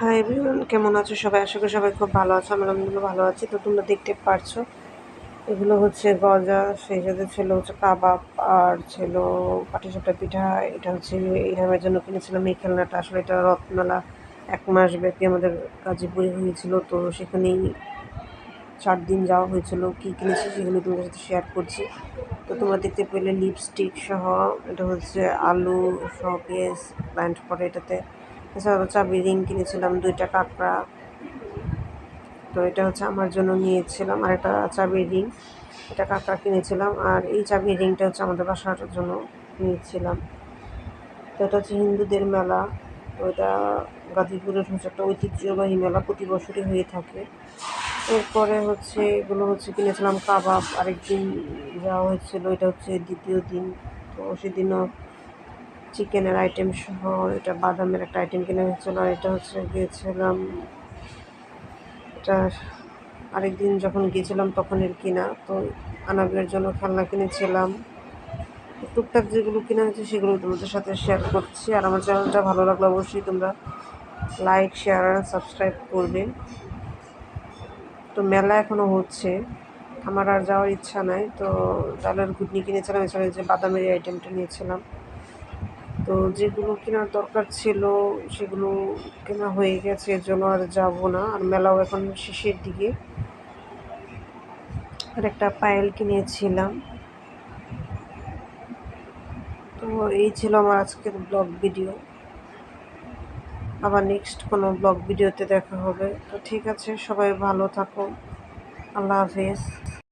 Hi everyone, কেমন আছো সবাই? আশা করি সবাই খুব ভালো আছো। আমি আলহামদুলিল্লাহ ভালো আছি। তো তোমরা দেখতে পারছো এগুলো হচ্ছে গজা, সেই সাথে ছিল হচ্ছে কাবাব আর ছিল পাটিসাপটা পিঠা। এটা হচ্ছে ইরহামের জন্য কিনেছিলাম এই খেলনাটা। আসলে এটা রথমেলা 1 মাস ব্যাপী আমাদের গাজীপুরে হয়েছিল। তো সেখানেই 4 দিন যাওয়া হয়েছিল। কী কিনেছি সেগুলো তোমাদের সাথে শেয়ার করছি। তো তোমরা দেখতে পেলে লিপস্টিক সহ, এটা হচ্ছে আলু সহ পেঁয়াজ ব্লেন্ড করে এটাতে। এছাড়াও চাবি রিং কিনেছিলাম 2টা কাঁকড়া। তো এটা হচ্ছে আমার জন্য নিয়েছিলাম। আর একটা চাবির রিং, এটা কাঁকড়া কিনেছিলাম। আর এই চাবির রিংটা হচ্ছে আমাদের বাসাটার জন্য নিয়েছিলাম। তো এটা হচ্ছে হিন্দুদের মেলা। তো এটা গাজীপুরের হচ্ছে একটা ঐতিহ্যবাহী মেলা, প্রতি বছরই হয়ে থাকে। এরপরে হচ্ছে এগুলো হচ্ছে কিনেছিলাম কাবাব। আরেকদিন যাওয়া হয়েছিল, এটা হচ্ছে দ্বিতীয় দিন। তো সেদিনও চিকেনের আইটেম সহ এটা বাদামের একটা আইটেম কিনে হয়েছিল। আর এটা হচ্ছে গিয়েছিলাম, এটা আরেকদিন যখন গিয়েছিলাম তখনের কিনা। তো আনাবের জন্য খেলনা কিনেছিলাম। টুকটাক যেগুলো কিনা হয়েছে সেগুলো তোমাদের সাথে শেয়ার করছি। আর আমার চ্যানেলটা ভালো লাগলে অবশ্যই তোমরা লাইক, শেয়ার আর সাবস্ক্রাইব করবে। তো মেলা এখনও হচ্ছে, আমার আর যাওয়ার ইচ্ছা নাই। তো ডালের ঘুগনি কিনেছিলাম, এছাড়া যে বাদামের আইটেমটা নিয়েছিলাম। তো যেগুলো কেনার দরকার ছিল সেগুলো কেনা হয়ে গেছে, এর জন্য আর যাবো না। আর মেলাও এখন শেষের দিকে। আর একটা পায়েল কিনেছিলাম। তো এই ছিল আমার আজকের ব্লগ ভিডিও। আবার নেক্সট কোনো ব্লগ ভিডিওতে দেখা হবে। তো ঠিক আছে, সবাই ভালো থাকো। আল্লাহ হাফেজ।